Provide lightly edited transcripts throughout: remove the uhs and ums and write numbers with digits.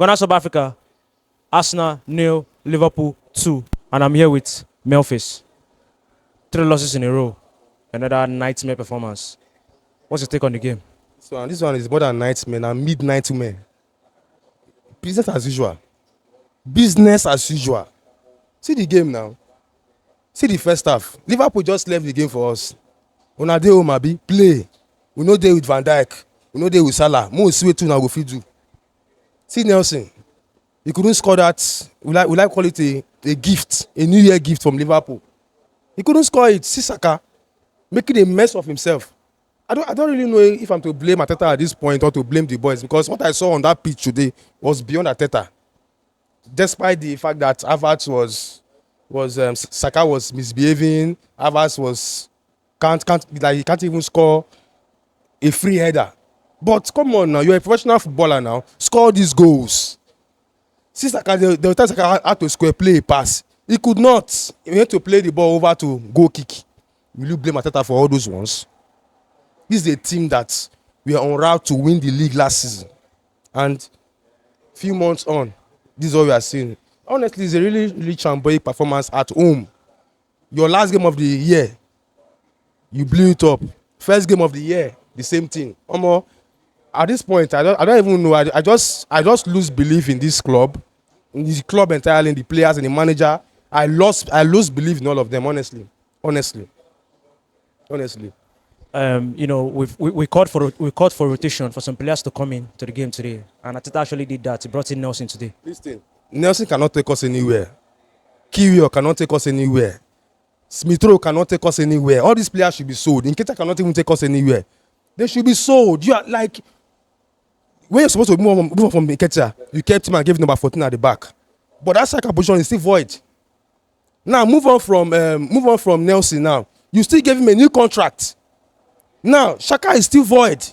Ghana, South Africa, Arsenal 0, Liverpool 2, and I'm here with Memphis. 3 losses in a row. Another nightmare performance. What's your take on the game? So this one is more than nightmare and midnight man. Business as usual. Business as usual. See the game now. See the first half. Liverpool just left the game for us. Una dey home abi play. We no dey with Van Dijk. We no dey with Salah. Mo see wetin una go fit do. See Nelson. He couldn't score that. We like call it a gift, a New Year gift from Liverpool. He couldn't score it. See Saka making a mess of himself. I don't really know if I'm to blame Arteta at this point or to blame the boys, because what I saw on that pitch today was beyond Arteta. Despite the fact that Havertz Saka was misbehaving, Havertz he can't even score a free header. But come on now, you're a professional footballer now. Score these goals. See Saka, the time Saka had to square play a pass. He could not. He had to play the ball over to goal kick. Will you blame Arteta for all those ones? This is a team that we are on route to win the league last season. And few months on, this is what we are seeing. Honestly, it's a really, really shambolic performance at home. Your last game of the year, you blew it up. First game of the year, the same thing. At this point, I don't even know. I just lose belief in this club entirely, in the players and the manager. I lose belief in all of them. Honestly. We called for rotation for some players to come in to the game today, and Arteta actually did that. He brought in Nelson today. Listen, Nelson cannot take us anywhere. Kiwior cannot take us anywhere. Smith-Rowe cannot take us anywhere. All these players should be sold. Nketiah cannot even take us anywhere. They should be sold. You are like, when you're supposed to move on from Nketiah, you kept him and gave him number 14 at the back. But that saka position is still void. Now move on from Nelson. Now you still gave him a new contract. Now Saka is still void.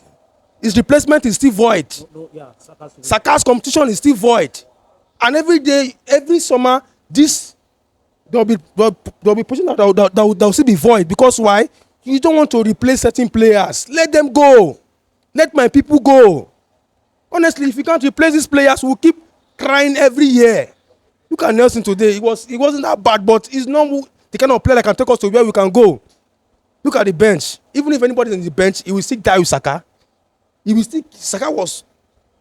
His replacement is still void. Saka's competition is still void. And every day, every summer, there'll be position that will still be void. Because why? You don't want to replace certain players. Let them go. Let my people go. Honestly, if you can't replace these players, we'll keep crying every year. Look at Nelson today. It wasn't that bad, but he's not the kind of player that can take us to where we can go. Look at the bench. Even if anybody's on the bench, he will still die with Saka. Saka was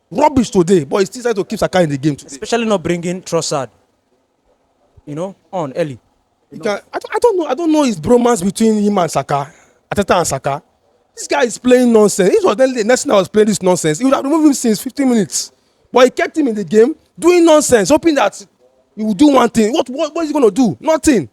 rubbish today, but he still tried to keep Saka in the game today. Especially not bringing Trossard, on early. I don't know his bromance between him and Saka, Arteta and Saka. This guy is playing nonsense. If it was the next time I was playing this nonsense, he would have removed him since 15 minutes. But he kept him in the game doing nonsense, hoping that he would do one thing. What is he going to do? Nothing.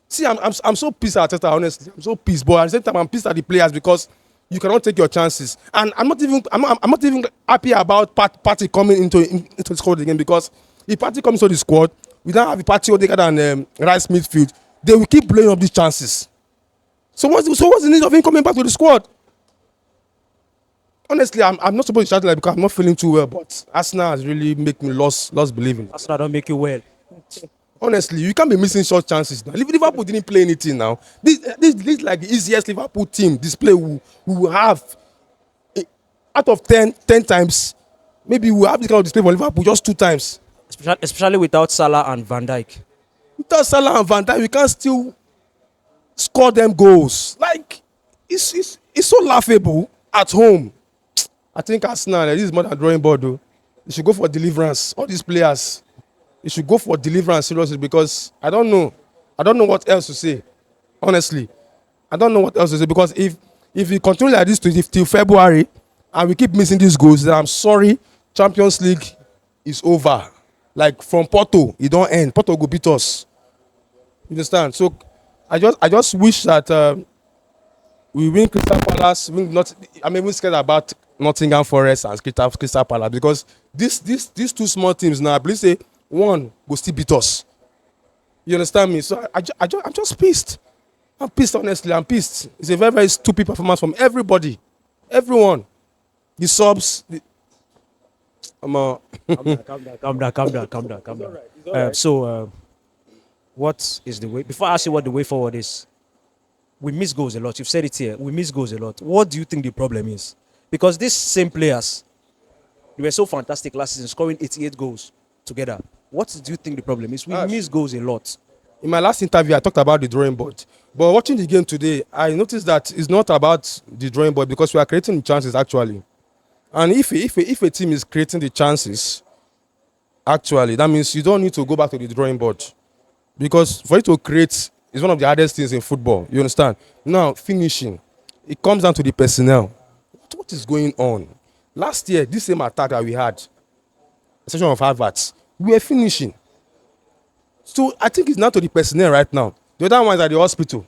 See, I'm so pissed at Arteta, honestly. I'm so pissed, but at the same time, I'm pissed at the players because you cannot take your chances. And I'm not even happy about Partey coming into the squad again, because if Partey comes to the squad, we don't have a Partey Odegaard and Rice midfield. They will keep blowing up these chances. So what's the need of him coming back to the squad? Honestly, I'm not supposed to shout like because I'm not feeling too well, but Arsenal has really made me lost belief in it. Arsenal don't make you well. Honestly, you can't be missing short chances now. Liverpool didn't play anything now. This is like the easiest Liverpool team display we will have. Out of 10 times, maybe we will have this kind of display for Liverpool just 2 times. Especially without Salah and Van Dijk. Without Salah and Van Dijk, we can still score them goals. Like, it's so laughable at home. I think Arsenal, this is more than drawing board though. They should go for deliverance. All these players, they should go for deliverance seriously, because I don't know what else to say. Honestly, I don't know what else to say, because if we continue like this till February and we keep missing these goals, then I'm sorry, Champions League is over. Like from Porto, it don't end. Porto will beat us. You understand? So I just wish that we win Crystal Palace. I'm even scared about Nottingham Forest and Crystal Palace, because these 2 small teams now, I believe say one will still beat us. You understand me? So I'm just pissed. I'm pissed, honestly. I'm pissed. It's a very, very stupid performance from everybody. Everyone. The subs. Calm down. So, what is the way? Before I ask you what the way forward is, we miss goals a lot. You've said it here. We miss goals a lot. What do you think the problem is? Because these same players, They were so fantastic last season, scoring 88 goals together. What do you think the problem is? We miss goals a lot. In my last interview, I talked about the drawing board. But watching the game today, I noticed that it's not about the drawing board because we are creating chances actually. And if a team is creating the chances, actually, that means you don't need to go back to the drawing board. Because for you to create is one of the hardest things in football. You understand? Now, finishing, it comes down to the personnel. What is going on? Last year, this same attack that we had, a session of Harvards, we were finishing. So I think it's now to the personnel right now. The other one is at the hospital.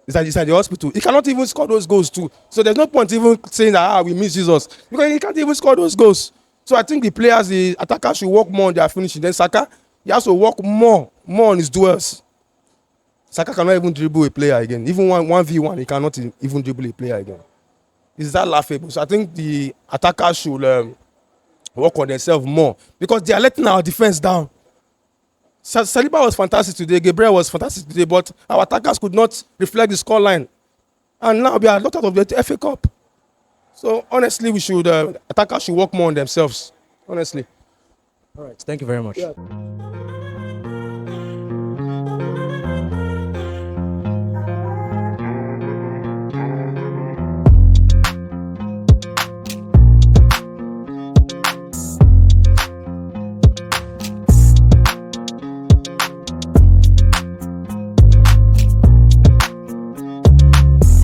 It's at the hospital. He cannot even score those goals too. So there's no point even saying that we miss Jesus. Because he can't even score those goals. So I think the players, the attackers should work more on their finishing. Then Saka, he has to work more on his duels. Saka cannot even dribble a player again. Even 1v1, he cannot even dribble a player again. Is that laughable? So I think the attackers should work on themselves more. Because they are letting our defense down. Saliba was fantastic today, Gabriel was fantastic today, but our attackers could not reflect the scoreline. And now we are locked out of the FA Cup. So honestly, attackers should work more on themselves. Honestly. All right, thank you very much. Yeah.